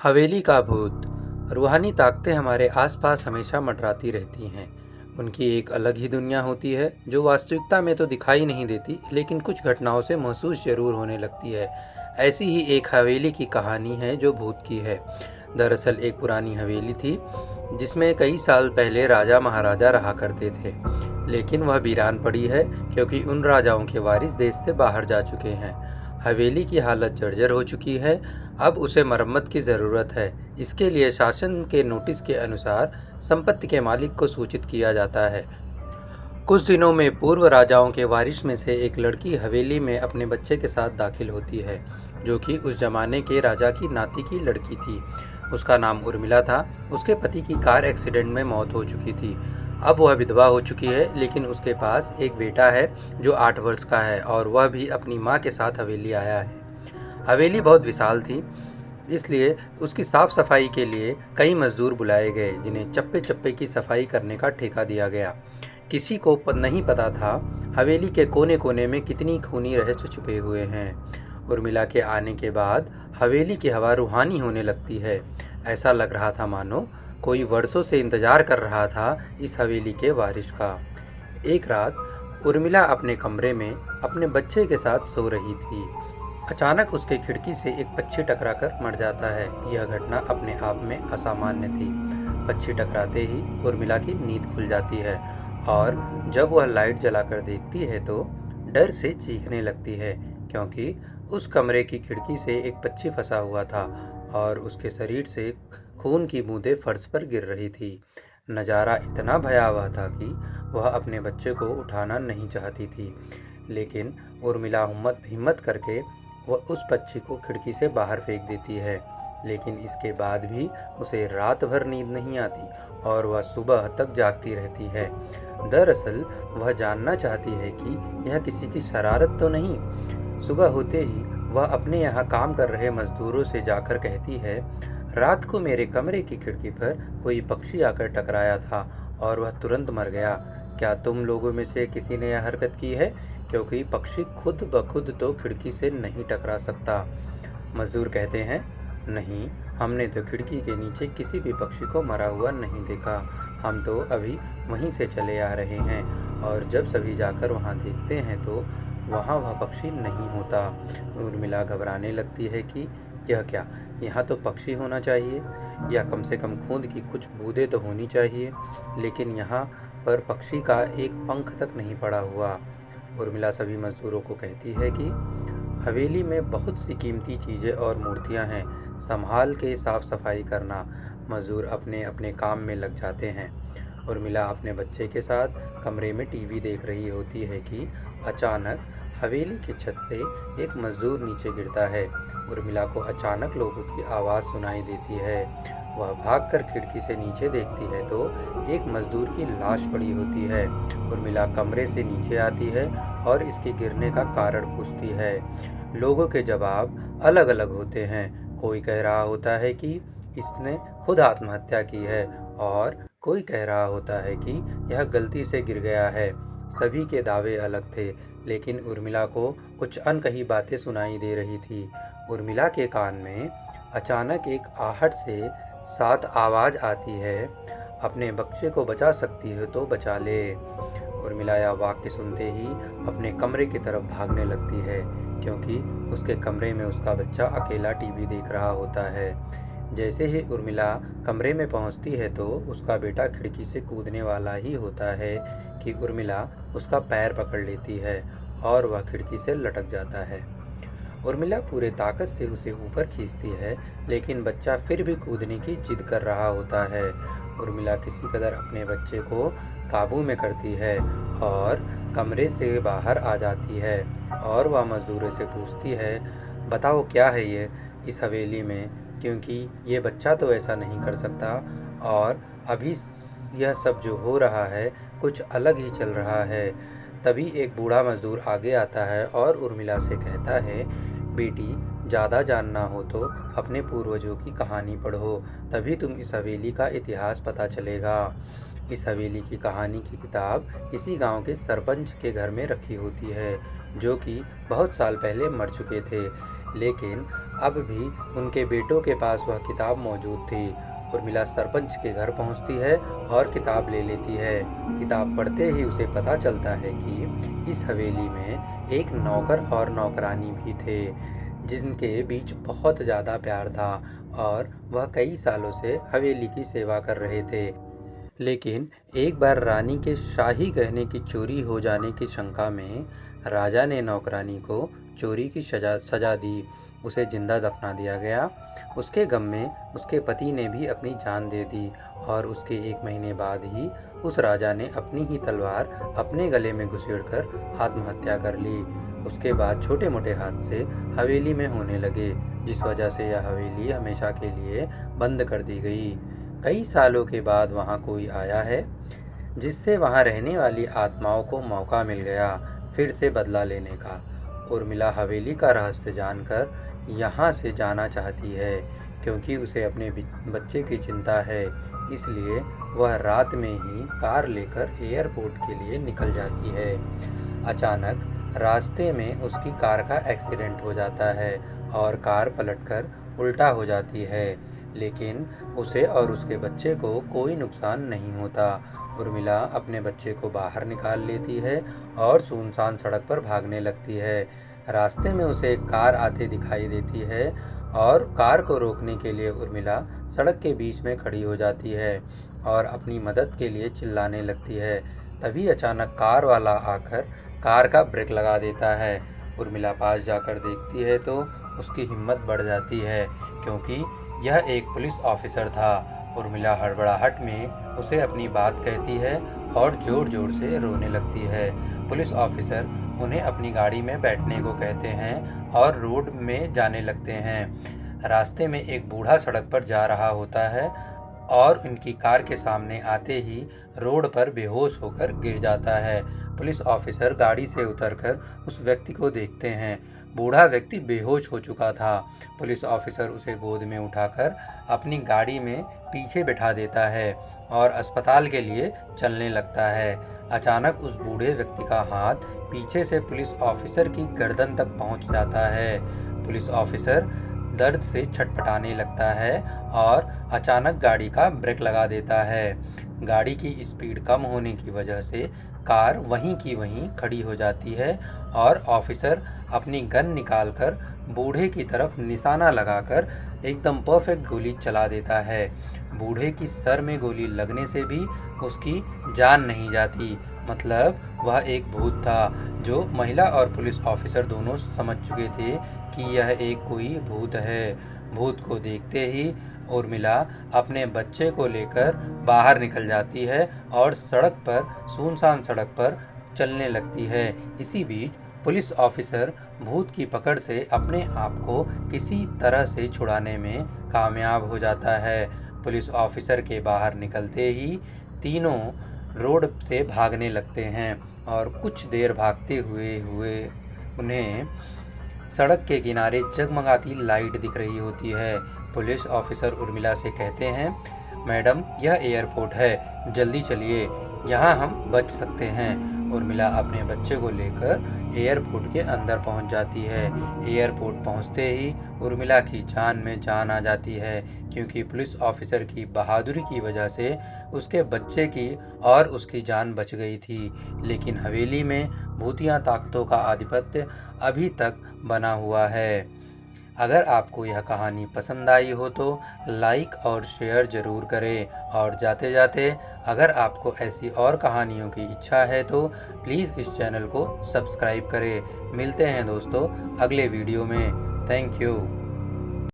हवेली का भूत। रूहानी ताकतें हमारे आसपास हमेशा मंडराती रहती हैं। उनकी एक अलग ही दुनिया होती है जो वास्तविकता में तो दिखाई नहीं देती, लेकिन कुछ घटनाओं से महसूस जरूर होने लगती है। ऐसी ही एक हवेली की कहानी है जो भूत की है। दरअसल एक पुरानी हवेली थी जिसमें कई साल पहले राजा महाराजा रहा करते थे, लेकिन वह वीरान पड़ी है क्योंकि उन राजाओं के वारिस देश से बाहर जा चुके हैं। हवेली की हालत जर्जर हो चुकी है। अब उसे मरम्मत की ज़रूरत है। इसके लिए शासन के नोटिस के अनुसार संपत्ति के मालिक को सूचित किया जाता है। कुछ दिनों में पूर्व राजाओं के वारिस में से एक लड़की हवेली में अपने बच्चे के साथ दाखिल होती है, जो कि उस जमाने के राजा की नाती की लड़की थी। उसका नाम उर्मिला था। उसके पति की कार एक्सीडेंट में मौत हो चुकी थी। अब वह विधवा हो चुकी है, लेकिन उसके पास एक बेटा है जो 8 वर्ष का है और वह भी अपनी माँ के साथ हवेली आया है। हवेली बहुत विशाल थी, इसलिए उसकी साफ सफाई के लिए कई मजदूर बुलाए गए, जिन्हें चप्पे चप्पे की सफाई करने का ठेका दिया गया। किसी को नहीं पता था हवेली के कोने कोने में कितनी खूनी रहस्य छुपे हुए हैं। उर्मिला के आने के बाद हवेली की हवा रूहानी होने लगती है। ऐसा लग रहा था मानो कोई वर्षों से इंतजार कर रहा था इस हवेली के वारिस का। एक रात उर्मिला अपने कमरे में अपने बच्चे के साथ सो रही थी। अचानक उसके खिड़की से एक पक्षी टकराकर मर जाता है। यह घटना अपने आप में असामान्य थी। पक्षी टकराते ही उर्मिला की नींद खुल जाती है और जब वह लाइट जलाकर देखती है तो डर से चीखने लगती है, क्योंकि उस कमरे की खिड़की से एक पक्षी फंसा हुआ था और उसके शरीर से खून की बूंदें फर्श पर गिर रही थी। नज़ारा इतना भयावह था कि वह अपने बच्चे को उठाना नहीं चाहती थी, लेकिन उर्मिला हिम्मत करके वह उस पक्षी को खिड़की से बाहर फेंक देती है। लेकिन इसके बाद भी उसे रात भर नींद नहीं आती और वह सुबह तक जागती रहती है। दरअसल वह जानना चाहती है कि यह किसी की शरारत तो नहीं। सुबह होते ही वह अपने यहाँ काम कर रहे मजदूरों से जाकर कहती है, रात को मेरे कमरे की खिड़की पर कोई पक्षी आकर टकराया था और वह तुरंत मर गया। क्या तुम लोगों में से किसी ने यह हरकत की है? क्योंकि पक्षी खुद ब खुद तो खिड़की से नहीं टकरा सकता। मजदूर कहते हैं, नहीं, हमने तो खिड़की के नीचे किसी भी पक्षी को मरा हुआ नहीं देखा। हम तो अभी वहीं से चले आ रहे हैं। और जब सभी जाकर वहां देखते हैं तो वहां वह पक्षी नहीं होता। उर्मिला घबराने लगती है कि यह क्या, यहाँ तो पक्षी होना चाहिए या कम से कम खून की कुछ बूंदें तो होनी चाहिए, लेकिन यहाँ पर पक्षी का एक पंख तक नहीं पड़ा हुआ। उर्मिला सभी मजदूरों को कहती है कि हवेली में बहुत सी कीमती चीज़ें और मूर्तियां हैं, संभाल के साफ सफाई करना। मजदूर अपने अपने काम में लग जाते हैं। उर्मिला अपने बच्चे के साथ कमरे में टीवी देख रही होती है कि अचानक हवेली की छत से एक मजदूर नीचे गिरता है। उर्मिला को अचानक लोगों की आवाज़ सुनाई देती है। वह भागकर खिड़की से नीचे देखती है तो एक मजदूर की लाश पड़ी होती है। उर्मिला कमरे से नीचे आती है और इसके गिरने का कारण पूछती है। लोगों के जवाब अलग अलग होते हैं। कोई कह रहा होता है कि इसने खुद आत्महत्या की है और कोई कह रहा होता है कि यह गलती से गिर गया है। सभी के दावे अलग थे, लेकिन उर्मिला को कुछ अनकही बातें सुनाई दे रही थी। उर्मिला के कान में अचानक एक आहट से साथ आवाज़ आती है, अपने बच्चे को बचा सकती हो तो बचा ले। उर्मिला यह वाक्य सुनते ही अपने कमरे की तरफ भागने लगती है, क्योंकि उसके कमरे में उसका बच्चा अकेला टीवी देख रहा होता है। जैसे ही उर्मिला कमरे में पहुंचती है तो उसका बेटा खिड़की से कूदने वाला ही होता है कि उर्मिला उसका पैर पकड़ लेती है और वह खिड़की से लटक जाता है। उर्मिला पूरे ताकत से उसे ऊपर खींचती है, लेकिन बच्चा फिर भी कूदने की जिद कर रहा होता है। उर्मिला किसी कदर अपने बच्चे को काबू में करती है और कमरे से बाहर आ जाती है और वह मजदूरों से पूछती है, बताओ क्या है ये इस हवेली में, क्योंकि ये बच्चा तो ऐसा नहीं कर सकता और अभी यह सब जो हो रहा है कुछ अलग ही चल रहा है। तभी एक बूढ़ा मजदूर आगे आता है और उर्मिला से कहता है, बेटी, ज़्यादा जानना हो तो अपने पूर्वजों की कहानी पढ़ो, तभी तुम इस हवेली का इतिहास पता चलेगा। इस हवेली की कहानी की किताब इसी गांव के सरपंच के घर में रखी होती है, जो कि बहुत साल पहले मर चुके थे। लेकिन अब भी उनके बेटों के पास वह किताब मौजूद थी। उर्मिला सरपंच के घर पहुंचती है और किताब ले लेती है। किताब पढ़ते ही उसे पता चलता है कि इस हवेली में एक नौकर और नौकरानी भी थे, जिनके बीच बहुत ज़्यादा प्यार था और वह कई सालों से हवेली की सेवा कर रहे थे। लेकिन एक बार रानी के शाही गहने की चोरी हो जाने की शंका में राजा ने नौकरानी को चोरी की सजा दी। उसे जिंदा दफना दिया गया। उसके गम में उसके पति ने भी अपनी जान दे दी और उसके 1 महीने बाद ही उस राजा ने अपनी ही तलवार अपने गले में घुसेड़कर आत्महत्या कर ली। उसके बाद छोटे मोटे हादसे हवेली में होने लगे, जिस वजह से यह हवेली हमेशा के लिए बंद कर दी गई। कई सालों के बाद वहाँ कोई आया है, जिससे वहाँ रहने वाली आत्माओं को मौका मिल गया फिर से बदला लेने का। उर्मिला हवेली का रहस्य जानकर यहाँ से जाना चाहती है, क्योंकि उसे अपने बच्चे की चिंता है। इसलिए वह रात में ही कार लेकर एयरपोर्ट के लिए निकल जाती है। अचानक रास्ते में उसकी कार का एक्सीडेंट हो जाता है और कार पलटकर उल्टा हो जाती है, लेकिन उसे और उसके बच्चे को कोई नुकसान नहीं होता। उर्मिला अपने बच्चे को बाहर निकाल लेती है और सुनसान सड़क पर भागने लगती है। रास्ते में उसे एक कार आते दिखाई देती है और कार को रोकने के लिए उर्मिला सड़क के बीच में खड़ी हो जाती है और अपनी मदद के लिए चिल्लाने लगती है। तभी अचानक कार वाला आकर कार का ब्रेक लगा देता है। उर्मिला पास जाकर देखती है तो उसकी हिम्मत बढ़ जाती है, क्योंकि यह एक पुलिस ऑफिसर था। उर्मिला हड़बड़ाहट में उसे अपनी बात कहती है और ज़ोर ज़ोर से रोने लगती है। पुलिस ऑफिसर उन्हें अपनी गाड़ी में बैठने को कहते हैं और रोड में जाने लगते हैं। रास्ते में एक बूढ़ा सड़क पर जा रहा होता है और उनकी कार के सामने आते ही रोड पर बेहोश होकर गिर जाता है। पुलिस ऑफिसर गाड़ी से उतरकर उस व्यक्ति को देखते हैं। बूढ़ा व्यक्ति बेहोश हो चुका था। पुलिस ऑफिसर उसे गोद में उठाकर अपनी गाड़ी में पीछे बिठा देता है और अस्पताल के लिए चलने लगता है। अचानक उस बूढ़े व्यक्ति का हाथ पीछे से पुलिस ऑफिसर की गर्दन तक पहुंच जाता है। पुलिस ऑफिसर दर्द से छटपटाने लगता है और अचानक गाड़ी का ब्रेक लगा देता है। गाड़ी की स्पीड कम होने की वजह से कार वहीं की वहीं खड़ी हो जाती है और ऑफिसर अपनी गन निकालकर बूढ़े की तरफ निशाना लगाकर एकदम परफेक्ट गोली चला देता है। बूढ़े की सर में गोली लगने से भी उसकी जान नहीं जाती। मतलब वह एक भूत था, जो महिला और पुलिस ऑफिसर दोनों समझ चुके थे कि यह एक कोई भूत है। भूत को देखते ही उर्मिला अपने बच्चे को लेकर बाहर निकल जाती है और सुनसान सड़क पर चलने लगती है। इसी बीच पुलिस ऑफिसर भूत की पकड़ से अपने आप को किसी तरह से छुड़ाने में कामयाब हो जाता है। पुलिस ऑफिसर के बाहर निकलते ही तीनों रोड से भागने लगते हैं और कुछ देर भागते हुए उन्हें सड़क के किनारे जगमगाती लाइट दिख रही होती है। पुलिस ऑफिसर उर्मिला से कहते हैं, मैडम यह एयरपोर्ट है, जल्दी चलिए, यहाँ हम बच सकते हैं। उर्मिला अपने बच्चे को लेकर एयरपोर्ट के अंदर पहुंच जाती है। एयरपोर्ट पहुंचते ही उर्मिला की जान में जान आ जाती है, क्योंकि पुलिस ऑफिसर की बहादुरी की वजह से उसके बच्चे की और उसकी जान बच गई थी। लेकिन हवेली में भूतिया ताकतों का आधिपत्य अभी तक बना हुआ है। अगर आपको यह कहानी पसंद आई हो तो लाइक और शेयर ज़रूर करें, और जाते जाते अगर आपको ऐसी और कहानियों की इच्छा है तो प्लीज़ इस चैनल को सब्सक्राइब करें। मिलते हैं दोस्तों अगले वीडियो में। Thank you.